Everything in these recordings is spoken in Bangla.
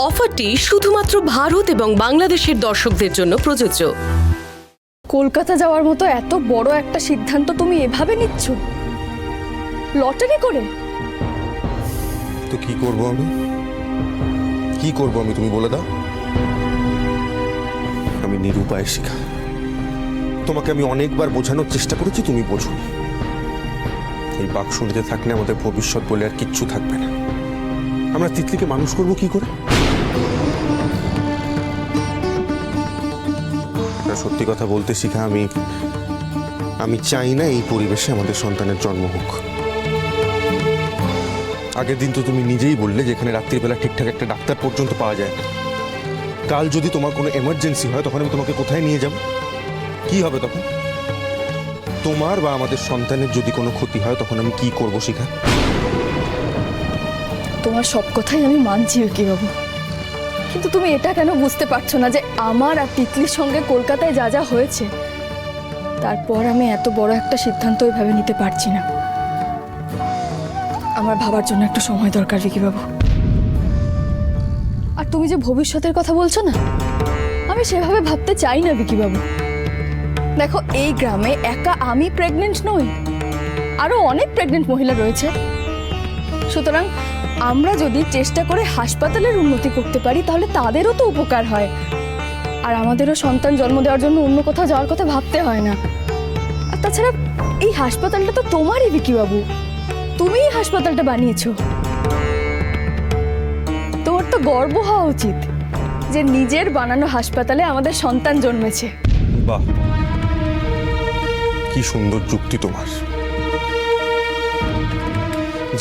অফারটি শুধুমাত্র ভারত এবং বাংলাদেশের দর্শকদের জন্য প্রযোজ্য। কলকাতা যাওয়ার মতো এত বড় একটা সিদ্ধান্ত তুমি এভাবে নিচ্ছ, লটারি করে? তো কি করব আমি, কি করব আমি, তুমি বলে দাও। আমি নিরুপায় শিখা, তোমাকে আমি অনেকবার বোঝানোর চেষ্টা করেছি, তুমি বোঝো। এই বাক্স নিতে থাকলে আমাদের ভবিষ্যৎ বলে আর কিচ্ছু থাকবে না। আমরা তিতলিকে মানুষ করব কি করে? সত্যি কথা বলতে শিখা, আমি চাই না এই পরিবেশে আমাদের সন্তানের জন্ম হোক। আগের দিন তো তুমি নিজেই বললে যেখানে রাত্রিবেলা ঠিকঠাক একটা ডাক্তার পর্যন্ত পাওয়া যায় না। কাল যদি তোমার কোনো এমার্জেন্সি হয় তখন আমি তোমাকে কোথায় নিয়ে যাব? কি হবে তখন? তোমার বা আমাদের সন্তানের যদি কোনো ক্ষতি হয় তখন আমি কি করব শিখা? তোমার সব কথাই আমি মানছি কি বাবু, কিন্তু তুমি এটা কেন বুঝতে পারছো না যে আমার আর তিতলির সঙ্গে কলকাতায় যা যা হয়েছে, তারপর আমি এত বড় একটা সিদ্ধান্ত ওইভাবে নিতে পারছি না। আমার ভাবার জন্য একটু সময় দরকার ভিকি বাবু। আর তুমি যে ভবিষ্যতের কথা বলছো না, আমি সেভাবে ভাবতে চাই না ভিকি বাবু। দেখো, এই গ্রামে একা আমি প্রেগনেন্ট নই, আরো অনেক প্রেগনেন্ট মহিলা রয়েছে। সুতরাং আমরা যদি চেষ্টা করে হাসপাতালের উন্নতি করতে পারি তাহলে তাদেরও তো উপকার হয়, আর আমাদেরও সন্তান জন্ম দেওয়ার জন্য অন্য কোথাও যাওয়ার কথা ভাবতে হয় না। আর তাছাড়া এই হাসপাতালটা তো তোমারই ভিকি বাবু, তুমিই হাসপাতালটা বানিয়েছো। তোমার তো গর্ব হওয়া উচিত যে নিজের বানানো হাসপাতালে আমাদের সন্তান জন্মেছে। বাহ, কি সুন্দর যুক্তি তোমার।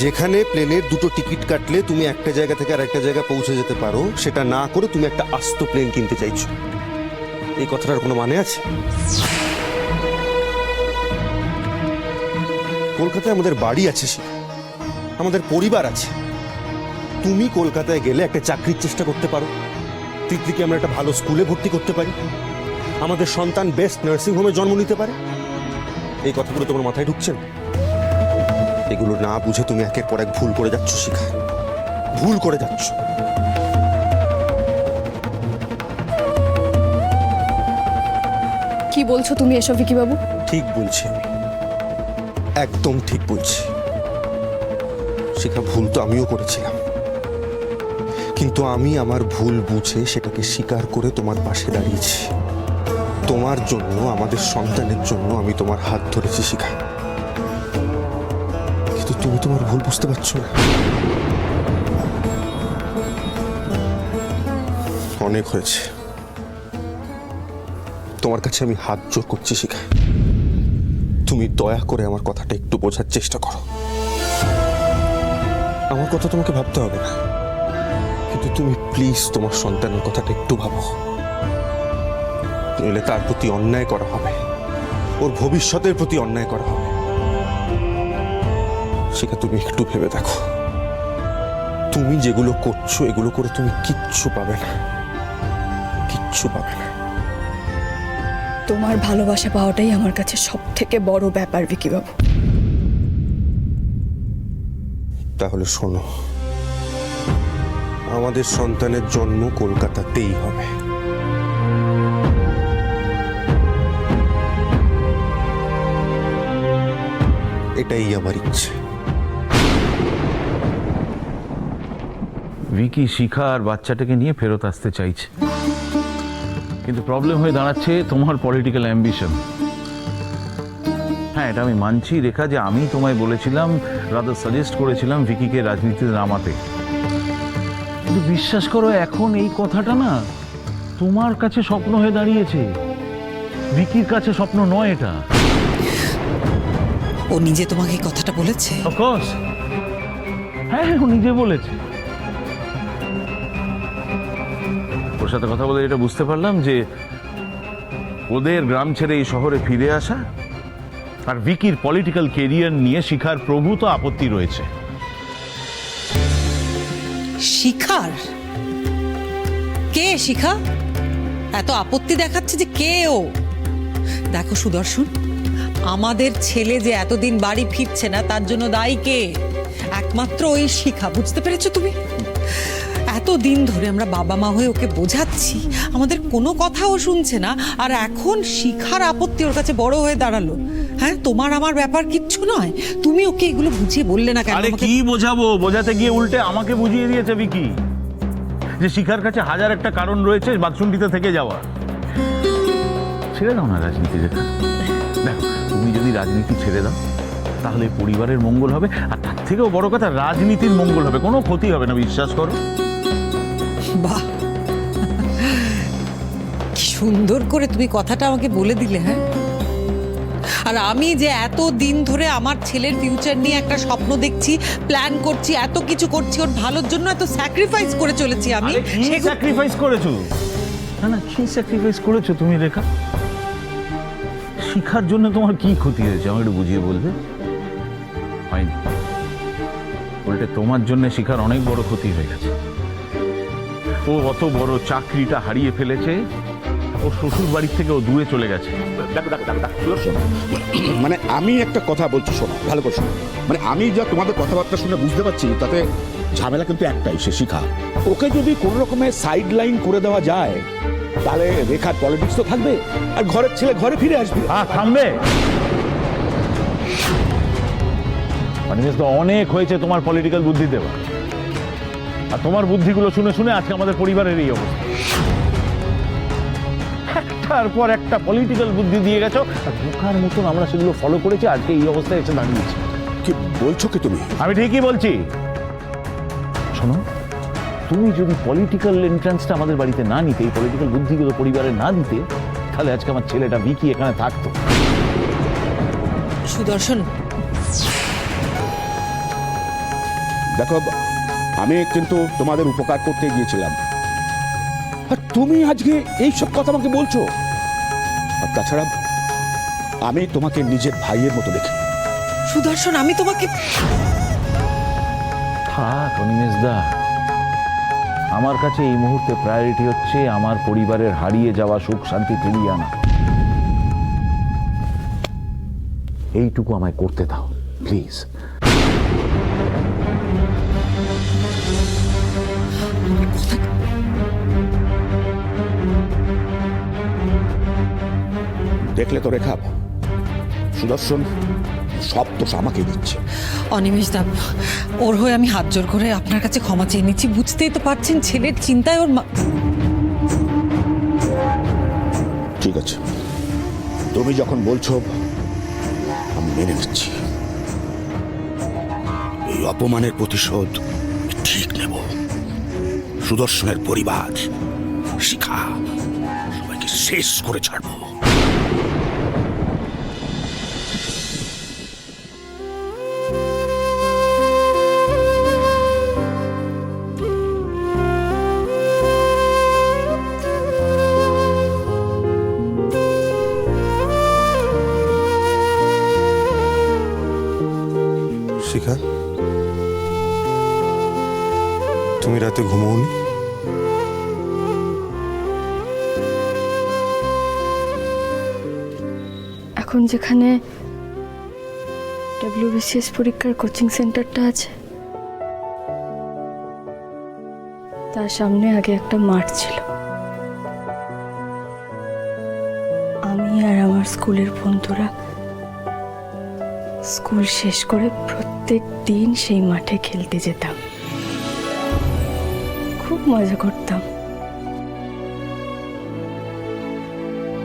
যেখানে প্লেনের দুটো টিকিট কাটলে তুমি একটা জায়গা থেকে আর একটা জায়গা পৌঁছে যেতে পারো, সেটা না করে তুমি একটা আস্ত প্লেন কিনতে চাইছো। এই কথাটার কোনো মানে আছে? কলকাতায় আমাদের বাড়ি আছে, আমাদের পরিবার আছে। তুমি কলকাতায় গেলে একটা চাকরির চেষ্টা করতে পারো, তিতলিকে আমরা একটা ভালো স্কুলে ভর্তি করতে পারি, আমাদের সন্তান বেস্ট নার্সিং হোমে জন্ম নিতে পারে। এই কথাগুলো তোমার মাথায় ঢুকছে না? এগুলো না বুঝে তুমি একের পর এক ভুল করে যাচ্ছ শিখা, ভুল করে যাচ্ছ। কি বলছো তুমি এসব ভিকি বাবু? ঠিক বলছি আমি, একদম ঠিক বলছি শিখা। ভুল তো আমিও করেছিলাম, কিন্তু আমি আমার ভুল বুঝে সেটাকে স্বীকার করে তোমার পাশে দাঁড়িয়েছি। তোমার জন্য, আমাদের সন্তানের জন্য আমি তোমার হাত ধরেছি শিখা। কিন্তু তুমি তোমার ভুল বুঝতে পারছো না। অনেক হয়েছে, তোমার কাছে আমি হাত জোড় করছি শিখা। তুমি দয়া করে আমার কথাটা একটু বোঝার চেষ্টা করো। আমার কথা তোমাকে ভাবতে হবে না, কিন্তু তুমি প্লিজ তোমার সন্তানের কথাটা একটু ভাবো। নইলে তার প্রতি অন্যায় করা হবে, ওর ভবিষ্যতের প্রতি অন্যায় করা হবে। সেটা তুমি একটু ভেবে দেখো। তুমি যেগুলো করছো এগুলো করে তুমি কিচ্ছু পাবে না, কিচ্ছু পাবে না। তোমার ভালোবাসা পাওয়াটাই আমার কাছে সব থেকে বড় ব্যাপার ভিকি বাবু। তাহলে শোনো, আমাদের সন্তানের জন্ম কলকাতাতেই হবে। এটাই আমার ইচ্ছে। ভিকি শিখা আর বাচ্চাটাকে নিয়ে ফেরত আসতে চাইছে, কিন্তু প্রবলেম হয়ে দাঁড়াচ্ছে তোমার পলিটিক্যাল অ্যাম্বিশন। হ্যাঁ, এটা আমি মানছি রেখা যে আমি তোমায় বলেছিলাম, রাদার সাজেস্ট করেছিলাম ভিকিকে রাজনীতিতে নামাতে, কিন্তু বিশ্বাস করো এখন এই কথাটা না তোমার কাছে স্বপ্ন হয়ে দাঁড়িয়েছে, ভিকির কাছে স্বপ্ন নয় এটা। ও নিজে তোমাকে এই কথাটা বলেছে? অফকোর্স, হ্যাঁ ও নিজে বলেছে। ওর সাথে কথা বলে এটা বুঝতে পারলাম যে ওদের গ্রাম ছেড়ে এই শহরে ফিরে আসা আর ভিকির পলিটিক্যাল কেরিয়ার নিয়ে শিখার প্রভূত আপত্তি রয়েছে। শিখার? কে শিখা? এত আপত্তি দেখাচ্ছে যে কে ও? দেখো সুদর্শন, আমাদের ছেলে যে এতদিন বাড়ি ফিরছে না তার জন্য দায়ী কে? একমাত্র ওই শিখা, বুঝতে পেরেছো তুমি? এত দিন ধরে আমরা বাবা মা হয়ে ওকে বোঝাচ্ছি, আমাদের কোনো কথাও শুনছে না, আর এখন শিখার আপত্তি ওর কাছে বড় হয়ে দাঁড়ালো। হ্যাঁ, তোমার আমার ব্যাপার কিচ্ছু নয়, তুমি ওকে এগুলো বুঝিয়ে বললে না কেন? আরে আমাকে? কি বোঝাবো, বোঝাতে গিয়ে উল্টে আমাকে বুঝিয়ে দিয়েছে ভিকি যে শিখার কাছে হাজার একটা কারণ রয়েছে বাথরুমটিতে থেকে যাওয়া। ছেড়ে দাও না রাজনীতি রেখা। দেখো, তুমি যদি রাজনীতি ছেড়ে দাও তাহলে পরিবারের মঙ্গল হবে, আর তার থেকেও বড় কথা রাজনীতির মঙ্গল হবে, কোনো ক্ষতি হবে না, বিশ্বাস করো। বাহ, কি সুন্দর করে তুমি কথাটা আমাকে বলে দিলে। হ্যাঁ, আর আমি যে এত দিন ধরে আমার ছেলের ফিউচার নিয়ে একটা স্বপ্ন দেখছি, প্ল্যান করছি, এত কিছু করছি ওর ভালোর জন্য, এত স্যাক্রিফাইস করে চলেছি আমি। আরে কি স্যাক্রিফাইস করেছো? না না, কি স্যাক্রিফাইস করেছো তুমি রেখা? শিখার জন্য তোমার কি ক্ষতি হয়েছে আমাকে একটু বুঝিয়ে বলবে? হয়নি, উল্টে তোমার জন্য শিখার অনেক বড় ক্ষতি হয়ে গেছে। ও অত বড় চাকরিটা হারিয়ে ফেলেছে, ও শ্বশুর বাড়ির থেকে ও দূরে চলে গেছে। মানে আমি একটা কথা বলছি, শোনো ভালো করে শোনো। মানে আমি যা তোমাদের কথাবার্তা শুনে বুঝতে পারছি, তাতে ঝামেলা কিন্তু একটাই, সে শিখা। ওকে যদি কোনো রকমে সাইড লাইন করে দেওয়া যায় তাহলে রেখার পলিটিক্স তো থাকবে, আর ঘরের ছেলে ঘরে ফিরে আসবে। থামবে? অনিমেষ তো অনেক হয়েছে তোমার পলিটিক্যাল বুদ্ধি দেওয়া, আর তোমার বুদ্ধিগুলো শুনে শুনে আজকে আমাদের পরিবারের এই অবস্থা। একটার পর একটা পলিটিক্যাল বুদ্ধি দিয়ে গেছো, আর বোকার মতন আমরা সেগুলো ফলো করেছি, আজকে এই অবস্থায় এসে দাঁড়িয়েছি। কি বলছো কি তুমি? আমি ঠিকই বলছি। শোনো, তুমি যদি পলিটিক্যাল এন্ট্রান্সটা আমাদের বাড়িতে না নিতে, এই পলিটিক্যাল বুদ্ধিগুলো পরিবারে না দিতে, তাহলে আজকে আমার ছেলেটা ভিকি এখানে থাকতো। সুদর্শন, দেখো, আমি কিন্তু তোমাদের উপকার করতে গিয়েছিলাম, আর তুমি আজকে এইসব কথা আমাকে বলছো। আর তাছাড়া আমি তোমাকে নিজের ভাইয়ের মতো দেখি। সুদর্শন, আমি তোমাকে থাক অনিমেষ দা, আমার কাছে এই মুহূর্তে প্রায়োরিটি হচ্ছে আমার পরিবারের হারিয়ে যাওয়া সুখ শান্তি ফিরিয়ে আনা। এইটুকু আমায় করতে দাও প্লিজ। দেখলে তো রেখা, সুদর্শন সব দোষ আমাকে দিচ্ছে। অনিমেষ দা, ওর হয়ে আমি হাত জোর করে আপনার কাছে ক্ষমা চেয়ে নিচ্ছি। বুঝতেই তো পারছেন ছেলের চিন্তায় ওর ঠিক আছে, তুমি যখন বলছো আমি মেনে নিচ্ছি। এই অপমানের প্রতিশোধ ঠিক নেব। সুদর্শনের পরিবার, শিখা, সবাইকে শেষ করে ছাড়বো। শিখা, তুমি রাতে ঘুমোওনি? এখন যেখানে WBCS পরীক্ষার কোচিং সেন্টারটা আছে, তার সামনে আগে একটা মাঠ ছিল। আমি আর আমার স্কুলের বন্ধুরা স্কুল শেষ করে প্রত্যেক দিন সেই মাঠে খেলতে যেতাম, খুব মজা করতাম।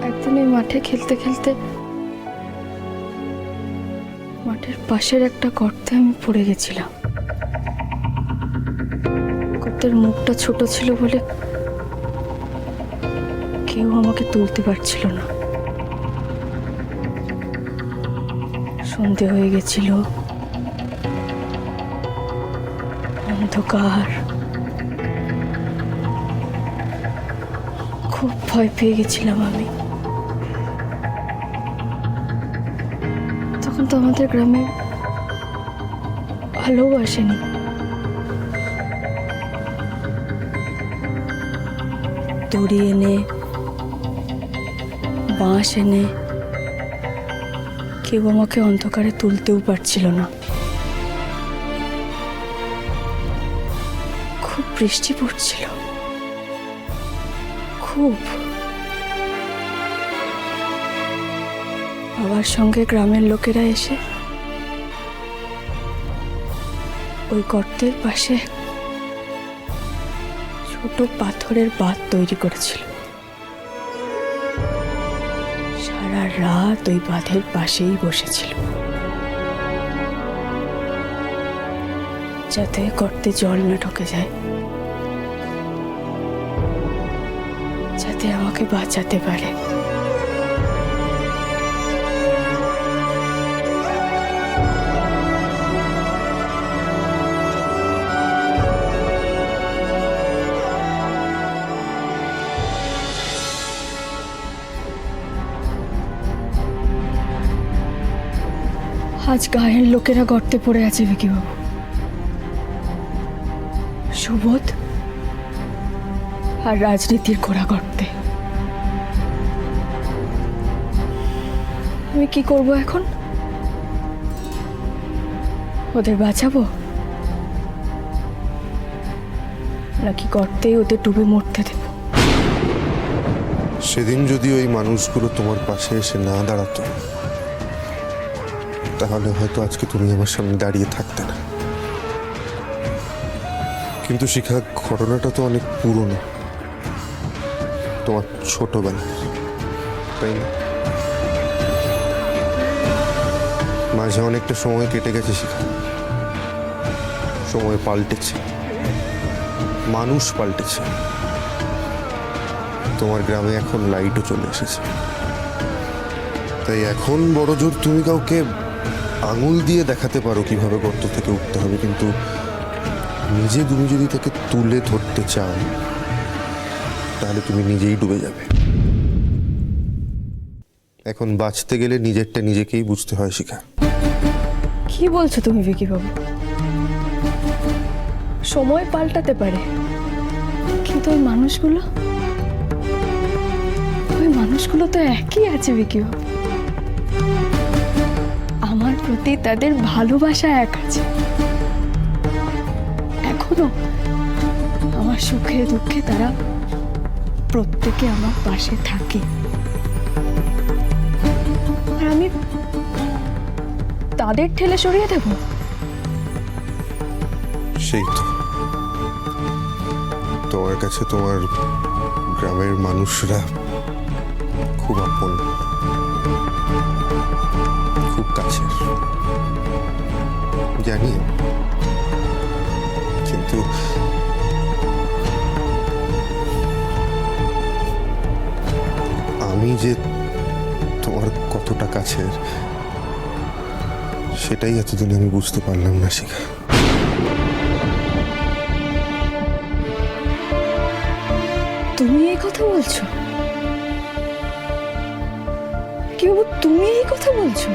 একদিন এই মাঠে খেলতে খেলতে মাঠের পাশের একটা গর্তে আমি পড়ে গেছিলাম। গর্তের মুখটা ছোট ছিল বলে কেউ আমাকে তুলতে পারছিল না। সন্ধে হয়ে গেছিল, অন্ধকার, খুব ভয় পেয়ে গেছিলাম আমি। তখন তো আমাদের গ্রামে আলোও আসেনি। দড়ি এনে, বাঁশ এনে কেউ আমাকে অন্ধকারে তুলতেও পারছিল না। খুব বৃষ্টি পড়ছিল, খুব। বাবার সঙ্গে গ্রামের লোকেরা এসে ওই গর্তের পাশে ছোট পাথরের বাঁধ তৈরি করেছিল। সারা রাত ওই বাঁধের পাশেই বসেছিল, যাতে গর্তে জল না ঢুকে যায়, যাতে আমাকে বাঁচাতে পারে। আজ গায়ের লোকেরা গর্তে পড়ে আছে বিকিবাবু। সুবোধ আর রাজনীতির ঘোড়া গর্তে। আমি কি করব এখন? ওদের বাঁচাবো নাকি গর্তে ওদের ডুবে মরতে দেব? সেদিন যদি ওই মানুষগুলো তোমার পাশে এসে না দাঁড়াতো, তাহলে হয়তো আজকে তুমি আমার সামনে দাঁড়িয়ে থাকতে না। কিন্তু শিখা, ঘটনাটা তো অনেক পুরনো, তোমার ছোটবেলা, তাই না? মাঝে অনেকটা সময় কেটে গেছে শিখা, সময় পাল্টেছে, মানুষ পাল্টেছে। তোমার গ্রামে এখন লাইটও চলে এসেছে, তাই এখন বড় জোর তুমি কাউকে আঙুল দিয়ে দেখাতে পারো কিভাবে গর্ত থেকে উঠতে হবে, কিন্তু নিজে তুমি যদি তাকে তুলে ধরতে চাও, তাহলে তুমি নিজেই ডুবে যাবে। এখন বাঁচতে গেলে নিজেরটা নিজেকেই বুঝতে হয় শিখা। কি বলছো তুমি বিকিবাবু? সময় পাল্টাতে পারে, কিন্তু ওই মানুষগুলো তো একই আছে বিকিবাবু। আমার প্রতি তাদের ভালোবাসা এক আছে, এখনো আমার সুখে দুঃখে তারা প্রত্যেকে আমার পাশে থাকে। আর আমি তাদের ঠেলে সরিয়ে দেব? সেই তো, তোমার কাছে তোমার গ্রামের মানুষরা খুব আপন, খুব কাছের, জানি। কিন্তু আমি যে তোমার কতটা কাছের, সেটাই এতদিন আমি বুঝতে পারলাম না শিখা। তুমি এই কথা বলছো? কি বাবু, তুমি এই কথা বলছো?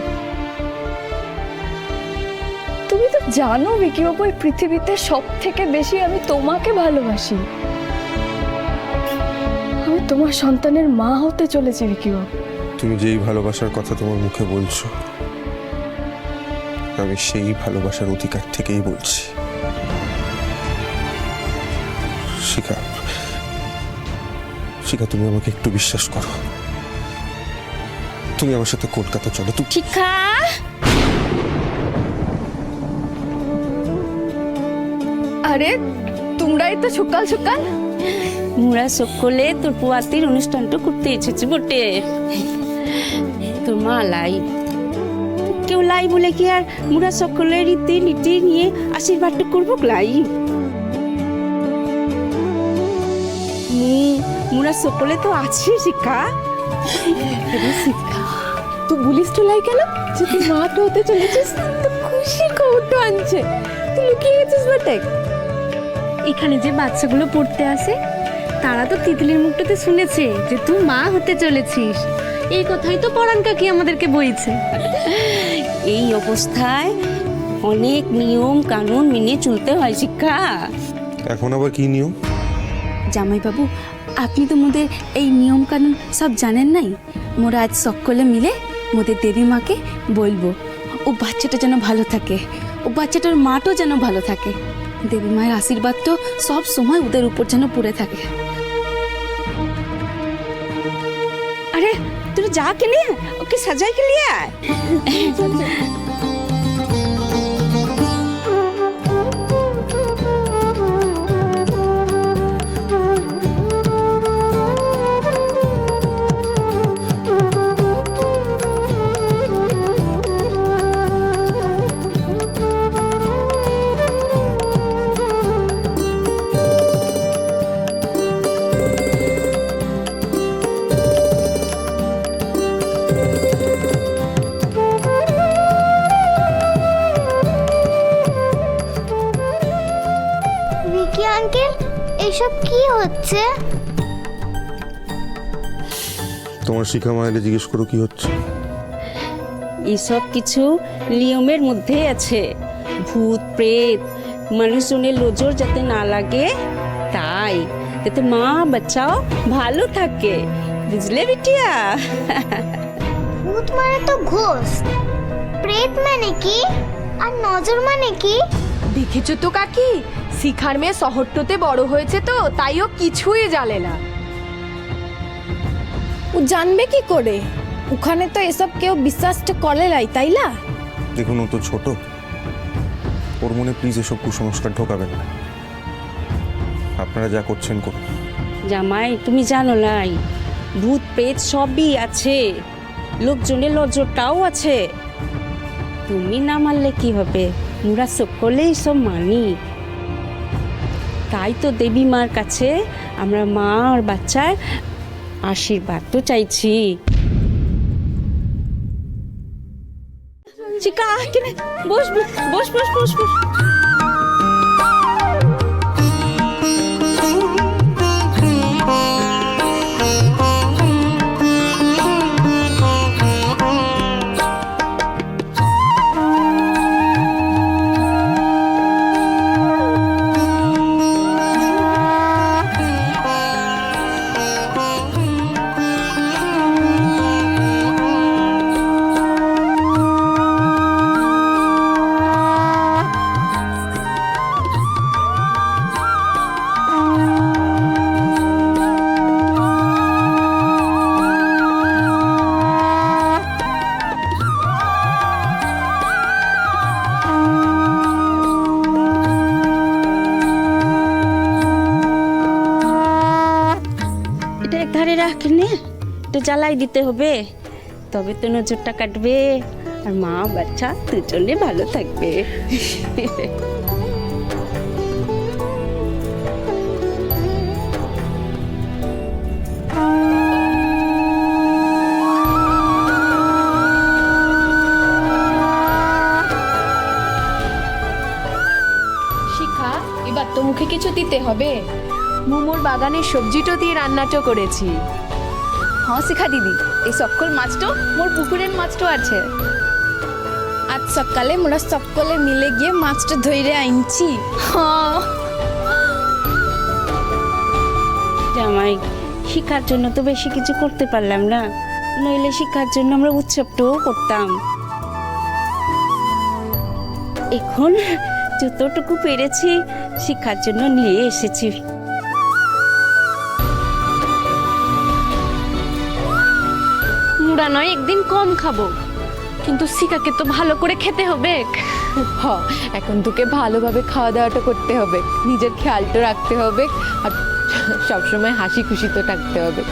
তুমি তো জানো বিকি বাবু, এই পৃথিবীতে সব থেকে বেশি আমি তোমাকে ভালোবাসি। আমি তোমার সন্তানের মা হতে চলেছি বিকি বাবু। তুমি যেই ভালোবাসার কথা তোমার মুখে বলছো, আমি সেই ভালোবাসার অধিকার থেকেই বলছি শিখা। শিখা, তুমি আমাকে একটু বিশ্বাস করো, তুমি আমার সাথে কলকাতা চলো। তুমি শিখা, আরে তোমরাই তো সকাল সকাল। মোরা সকলে তোর পোয়াতির অনুষ্ঠানটা করতে এসেছি বটে। তোর মা লাই, কেউ লাই বলে কি আর মোরা সকলে রীতি নীতি নিয়ে আশীর্বাদটা করবো লাই? মোরা সকলে তো আছি শিখা। শিখা, তুই বলিস তো লাই কেন যে তুই মা তো হতে চলেছিস? তো খুশির খবর তো আনছে, তুই লুকিয়ে গেছিস বটে। এখানে যে বাচ্চাগুলো পড়তে আসে, তারা তো তিতলির মুখটাতে শুনেছে যে তুই মা হতে চলেছিস। এই কথাই তো পরাণ কাকি আমাদেরকে বইছে। এই অবস্থায় অনেক নিয়ম কানুন মেনে চলতে হয় শিক্ষা। এখন আবার কি নিয়ম? জামাইবাবু, আপনি তো মোদের এই নিয়ম কানুন সব জানেন নাই। মোরা আজ সকলে মিলে মোদের দেবী মাকে বলবো ও বাচ্চাটা যেন ভালো থাকে, ও বাচ্চাটার মাটাও যেন ভালো থাকে। দেবী মায়ের আশীর্বাদ তো সব সময় ওদের উপর যেন পড়ে থাকে। अरे तू जा के लिए ओके सजा के लिए ভিকি আঙ্কেল এসব কি হচ্ছে? তোমার শিখা মায়ের জিজ্ঞেস করো কি হচ্ছে। এইসব কিছু নিয়মের মধ্যে আছে। ভূত প্রেত মানুষজনের নজর যাতে না লাগে, তাই যাতে মা বাচ্চাও ভালো থাকে, বুঝলে বিটিয়া? ভূত মানে তো ঘোস্ট, প্রেত মানে কি, আর নজর মানে কি? দেখেছো তো কাকি, শিখার মেয়ে শহরটাতে বড় হয়েছে তো তাই ও কিছুই জানে না। ও জানবে কি করে? ওখানে তো এসব কেউ বিশ্বাস করে নাই, তাই না? দেখুন ও তো ছোট, ওর মনে প্লিজ এসব কুসংস্কার ঢোকাবেন না। আপনারা যা করছেন করুন। জামাই তুমি জানো নাই, ভূত প্রেত সবই আছে, লোকজনের নজরটাও আছে। তুমি না মানলে কি হবে, আমরা সকলেই সব মানি। তাই তো দেবী মার কাছে আমরা মা আর বাচ্চার আশীর্বাদ তো চাইছি। চিকা কেনে বস বস বস বস বস। ধারে রাখ নে, একটু জ্বালাই দিতে হবে, তবে তো নজরটা কাটবে আর মা বাচ্চা দুজনে ভালো থাকবে। শিখা, এবার তো মুখে কিছু দিতে হবে। মোমোর বাগানের সবজিটা দিয়ে রান্নাটা করেছি। হ্যাঁ শিখা দিদি, এই সকল মাছটো মোর পুকুরের মাছটো আছে। আজ সকালে মোরা সকলে মিলে গিয়ে মাছটা ধরে আনছি। হ্যাঁ জামাই, শিক্ষার জন্য তো বেশি কিছু করতে পারলাম না, নইলে শিক্ষার জন্য আমরা উৎসবটাও করতাম। এখন যতটুকু পেরেছি শিক্ষার জন্য নিয়ে এসেছি। মুড়া নয় একদিন কম খাবো, কিন্তু শিখাকে তো ভালো করে খেতে হবে। হ, এখন তোকে ভালোভাবে খাওয়া দাওয়াটা করতে হবে, নিজের খেয়ালটা রাখতে হবে, আর সবসময় হাসি খুশি তো থাকতে হবে।